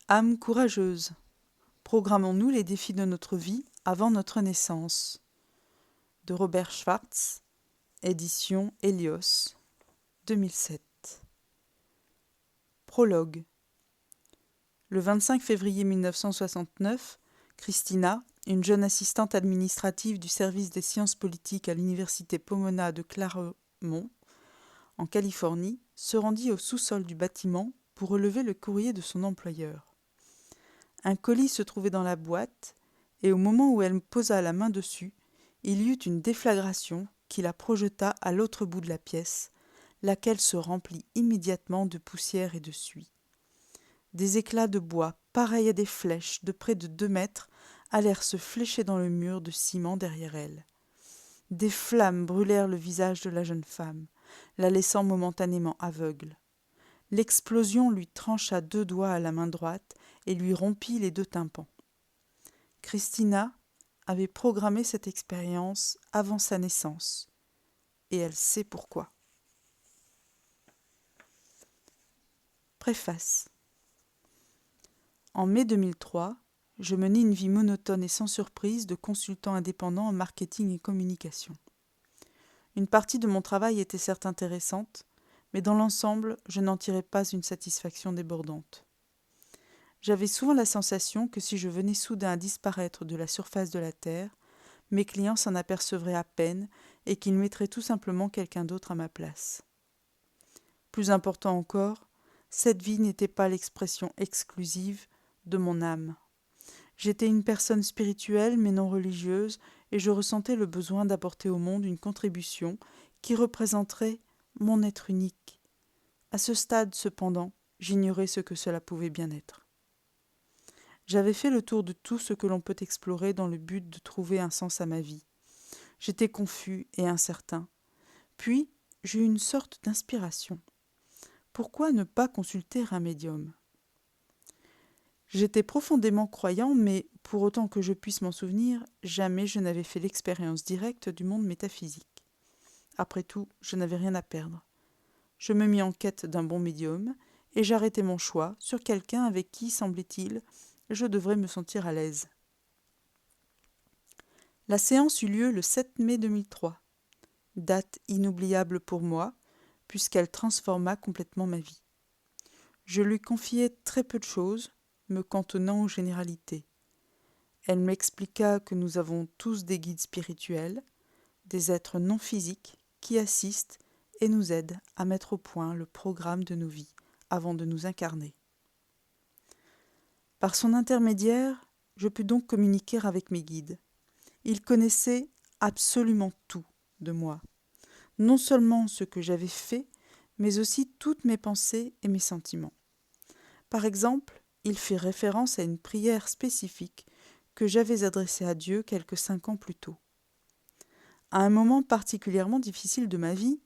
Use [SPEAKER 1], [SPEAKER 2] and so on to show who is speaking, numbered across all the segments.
[SPEAKER 1] Âme courageuse, programmons-nous les défis de notre vie avant notre naissance. De Robert Schwartz, édition Helios, 2007. Prologue. Le 25 février 1969, Christina, une jeune assistante administrative du service des sciences politiques à l'université Pomona de Claremont, en Californie, se rendit au sous-sol du bâtiment pour relever le courrier de son employeur. Un colis se trouvait dans la boîte, et au moment où elle posa la main dessus, il y eut une déflagration qui la projeta à l'autre bout de la pièce, laquelle se remplit immédiatement de poussière et de suie. Des éclats de bois, pareils à des flèches de près de 2 mètres, allèrent se flécher dans le mur de ciment derrière elle. Des flammes brûlèrent le visage de la jeune femme, la laissant momentanément aveugle. L'explosion lui trancha 2 doigts à la main droite et lui rompit les 2 tympans. Christina avait programmé cette expérience avant sa naissance, et elle sait pourquoi. Préface. En mai 2003, je menais une vie monotone et sans surprise de consultant indépendant en marketing et communication. Une partie de mon travail était certes intéressante, mais dans l'ensemble, je n'en tirais pas une satisfaction débordante. J'avais souvent la sensation que si je venais soudain à disparaître de la surface de la Terre, mes clients s'en apercevraient à peine et qu'ils mettraient tout simplement quelqu'un d'autre à ma place. Plus important encore, cette vie n'était pas l'expression exclusive de mon âme. J'étais une personne spirituelle mais non religieuse et je ressentais le besoin d'apporter au monde une contribution qui représenterait mon être unique. À ce stade, cependant, j'ignorais ce que cela pouvait bien être. J'avais fait le tour de tout ce que l'on peut explorer dans le but de trouver un sens à ma vie. J'étais confus et incertain. Puis, j'eus une sorte d'inspiration. Pourquoi ne pas consulter un médium ? J'étais profondément croyant, mais, pour autant que je puisse m'en souvenir, jamais je n'avais fait l'expérience directe du monde métaphysique. Après tout, je n'avais rien à perdre. Je me mis en quête d'un bon médium, et j'arrêtai mon choix sur quelqu'un avec qui, semblait-il, je devrais me sentir à l'aise. La séance eut lieu le 7 mai 2003, date inoubliable pour moi, puisqu'elle transforma complètement ma vie. Je lui confiai très peu de choses, me cantonnant aux généralités. Elle m'expliqua que nous avons tous des guides spirituels, des êtres non physiques qui assistent et nous aident à mettre au point le programme de nos vies avant de nous incarner. Par son intermédiaire, je pus donc communiquer avec mes guides. Ils connaissaient absolument tout de moi, non seulement ce que j'avais fait, mais aussi toutes mes pensées et mes sentiments. Par exemple, il fit référence à une prière spécifique que j'avais adressée à Dieu quelque 5 ans plus tôt. À un moment particulièrement difficile de ma vie,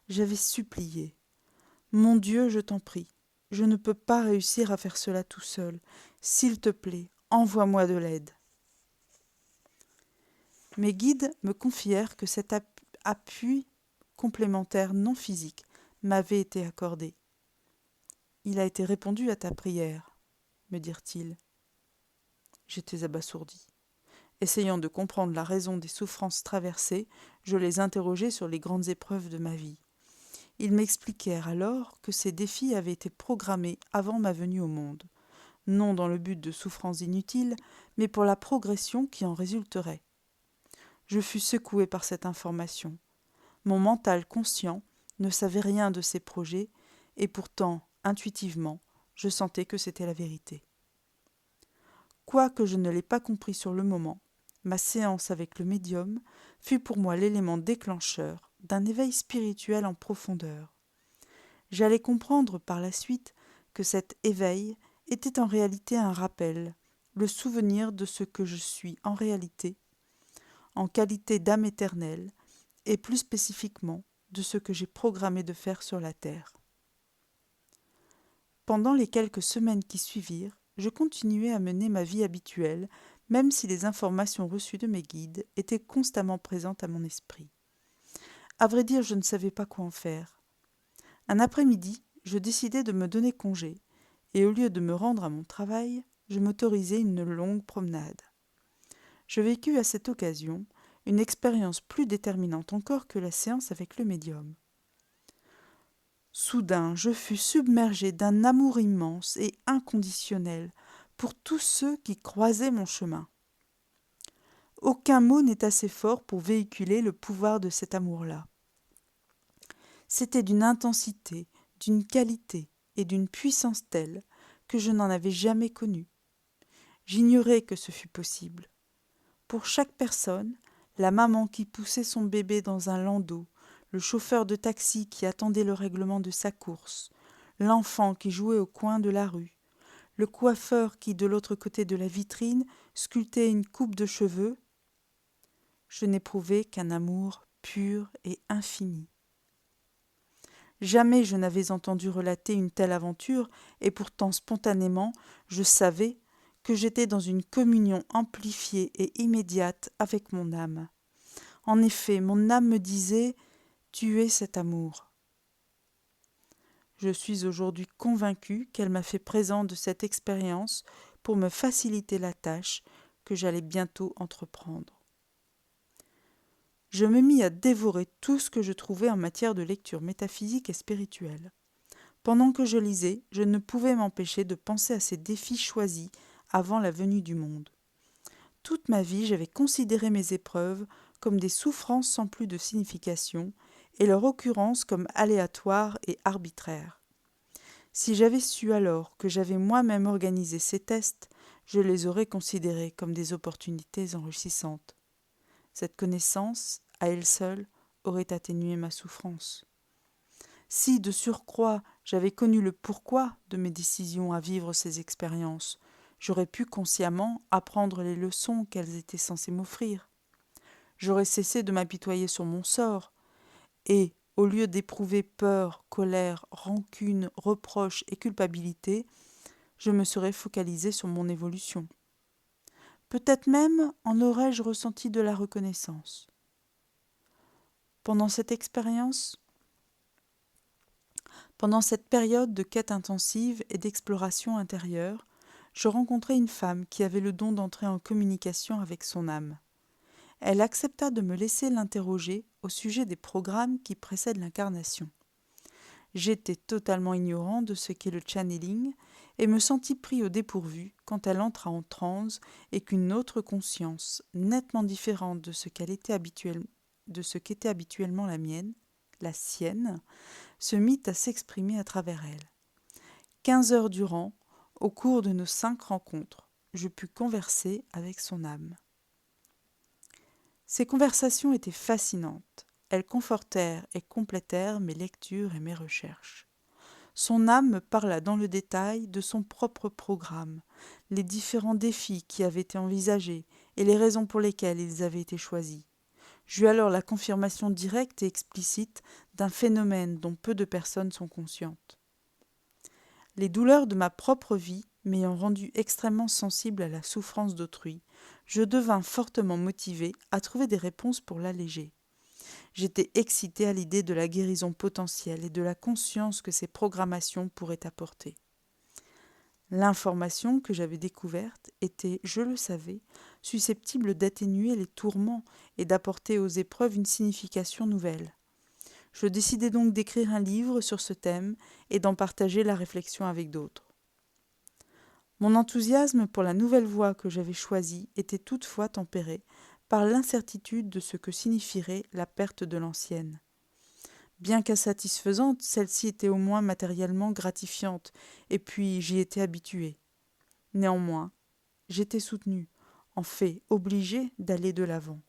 [SPEAKER 1] j'avais supplié « Mon Dieu, je t'en prie, je ne peux pas réussir à faire cela tout seul. S'il te plaît, envoie-moi de l'aide. » Mes guides me confièrent que cet appui complémentaire non physique m'avait été accordé. « Il a été répondu à ta prière », me dirent-ils. J'étais abasourdi. Essayant de comprendre la raison des souffrances traversées, je les interrogeai sur les grandes épreuves de ma vie. Ils m'expliquèrent alors que ces défis avaient été programmés avant ma venue au monde, non dans le but de souffrances inutiles, mais pour la progression qui en résulterait. Je fus secoué par cette information. Mon mental conscient ne savait rien de ces projets, et pourtant, intuitivement, je sentais que c'était la vérité. Quoique je ne l'ai pas compris sur le moment, ma séance avec le médium fut pour moi l'élément déclencheur d'un éveil spirituel en profondeur. J'allais comprendre par la suite que cet éveil était en réalité un rappel, le souvenir de ce que je suis en réalité, en qualité d'âme éternelle, et plus spécifiquement de ce que j'ai programmé de faire sur la terre. Pendant les quelques semaines qui suivirent, je continuais à mener ma vie habituelle, même si les informations reçues de mes guides étaient constamment présentes à mon esprit. À vrai dire, je ne savais pas quoi en faire. Un après-midi, je décidai de me donner congé, et au lieu de me rendre à mon travail, je m'autorisai une longue promenade. Je vécus à cette occasion une expérience plus déterminante encore que la séance avec le médium. Soudain, je fus submergé d'un amour immense et inconditionnel pour tous ceux qui croisaient mon chemin. Aucun mot n'est assez fort pour véhiculer le pouvoir de cet amour-là. C'était d'une intensité, d'une qualité et d'une puissance telle que je n'en avais jamais connue. J'ignorais que ce fût possible. Pour chaque personne, la maman qui poussait son bébé dans un landau, le chauffeur de taxi qui attendait le règlement de sa course, l'enfant qui jouait au coin de la rue, le coiffeur qui, de l'autre côté de la vitrine, sculptait une coupe de cheveux, je n'éprouvais qu'un amour pur et infini. Jamais je n'avais entendu relater une telle aventure, et pourtant spontanément, je savais que j'étais dans une communion amplifiée et immédiate avec mon âme. En effet, mon âme me disait « Tu es cet amour ». Je suis aujourd'hui convaincu qu'elle m'a fait présent de cette expérience pour me faciliter la tâche que j'allais bientôt entreprendre. Je me mis à dévorer tout ce que je trouvais en matière de lecture métaphysique et spirituelle. Pendant que je lisais, je ne pouvais m'empêcher de penser à ces défis choisis avant la venue du monde. Toute ma vie, j'avais considéré mes épreuves comme des souffrances sans plus de signification et leur occurrence comme aléatoires et arbitraires. Si j'avais su alors que j'avais moi-même organisé ces tests, je les aurais considérés comme des opportunités enrichissantes. Cette connaissance, à elle seule, aurait atténué ma souffrance. Si, de surcroît, j'avais connu le pourquoi de mes décisions à vivre ces expériences, j'aurais pu consciemment apprendre les leçons qu'elles étaient censées m'offrir. J'aurais cessé de m'apitoyer sur mon sort, et, au lieu d'éprouver peur, colère, rancune, reproche et culpabilité, je me serais focalisé sur mon évolution. Peut-être même en aurais-je ressenti de la reconnaissance. Pendant cette période de quête intensive et d'exploration intérieure, je rencontrai une femme qui avait le don d'entrer en communication avec son âme. Elle accepta de me laisser l'interroger au sujet des programmes qui précèdent l'incarnation. J'étais totalement ignorant de ce qu'est le channeling et me sentis pris au dépourvu quand elle entra en transe et qu'une autre conscience, nettement différente de ce qu'était habituellement la mienne, la sienne, se mit à s'exprimer à travers elle. 15 heures durant, au cours de nos 5 rencontres, je pus converser avec son âme. Ces conversations étaient fascinantes. Elles confortèrent et complétèrent mes lectures et mes recherches. Son âme me parla dans le détail de son propre programme, les différents défis qui avaient été envisagés et les raisons pour lesquelles ils avaient été choisis. J'eus alors la confirmation directe et explicite d'un phénomène dont peu de personnes sont conscientes. Les douleurs de ma propre vie m'ayant rendu extrêmement sensible à la souffrance d'autrui, je devins fortement motivé à trouver des réponses pour l'alléger. J'étais excité à l'idée de la guérison potentielle et de la conscience que ces programmations pourraient apporter. L'information que j'avais découverte était, je le savais, susceptible d'atténuer les tourments et d'apporter aux épreuves une signification nouvelle. Je décidai donc d'écrire un livre sur ce thème et d'en partager la réflexion avec d'autres. Mon enthousiasme pour la nouvelle voie que j'avais choisie était toutefois tempéré par l'incertitude de ce que signifierait la perte de l'ancienne. Bien qu'insatisfaisante, celle-ci était au moins matériellement gratifiante, et puis j'y étais habitué. Néanmoins, j'étais soutenu, en fait obligé d'aller de l'avant,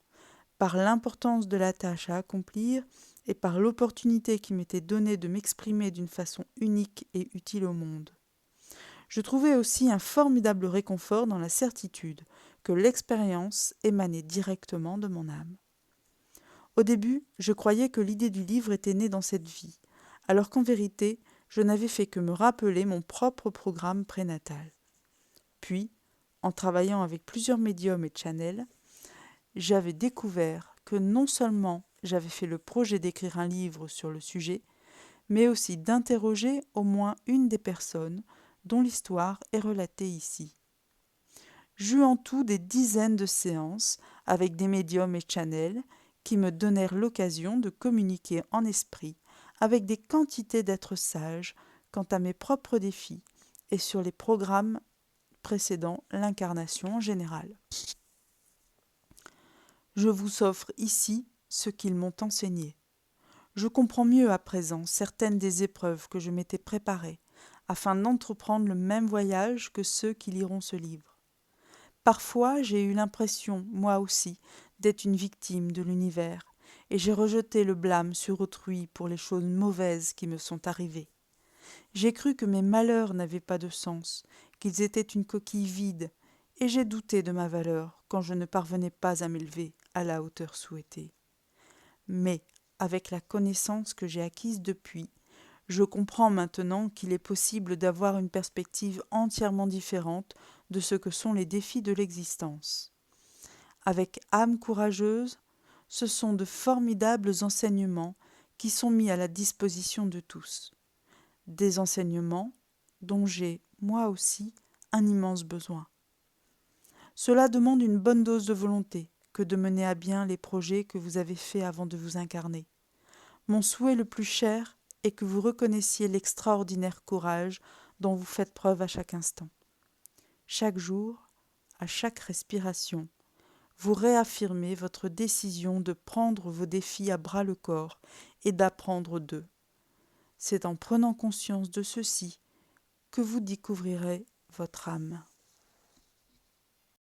[SPEAKER 1] par l'importance de la tâche à accomplir et par l'opportunité qui m'était donnée de m'exprimer d'une façon unique et utile au monde. Je trouvais aussi un formidable réconfort dans la certitude que l'expérience émanait directement de mon âme. Au début, je croyais que l'idée du livre était née dans cette vie, alors qu'en vérité, je n'avais fait que me rappeler mon propre programme prénatal. Puis, en travaillant avec plusieurs médiums et channels, j'avais découvert que non seulement j'avais fait le projet d'écrire un livre sur le sujet, mais aussi d'interroger au moins une des personnes dont l'histoire est relatée ici. J'eus en tout des dizaines de séances avec des médiums et channels qui me donnèrent l'occasion de communiquer en esprit avec des quantités d'êtres sages quant à mes propres défis et sur les programmes précédant l'incarnation en général. Je vous offre ici ce qu'ils m'ont enseigné. Je comprends mieux à présent certaines des épreuves que je m'étais préparées afin d'entreprendre le même voyage que ceux qui liront ce livre. Parfois, j'ai eu l'impression, moi aussi, d'être une victime de l'univers, et j'ai rejeté le blâme sur autrui pour les choses mauvaises qui me sont arrivées. J'ai cru que mes malheurs n'avaient pas de sens, qu'ils étaient une coquille vide, et j'ai douté de ma valeur quand je ne parvenais pas à m'élever à la hauteur souhaitée. Mais, avec la connaissance que j'ai acquise depuis, je comprends maintenant qu'il est possible d'avoir une perspective entièrement différente de ce que sont les défis de l'existence. Avec âme courageuse, ce sont de formidables enseignements qui sont mis à la disposition de tous. Des enseignements dont j'ai, moi aussi, un immense besoin. Cela demande une bonne dose de volonté que de mener à bien les projets que vous avez faits avant de vous incarner. Mon souhait le plus cher est que vous reconnaissiez l'extraordinaire courage dont vous faites preuve à chaque instant. Chaque jour, à chaque respiration, vous réaffirmez votre décision de prendre vos défis à bras-le-corps et d'apprendre d'eux. C'est en prenant conscience de ceci que vous découvrirez votre âme.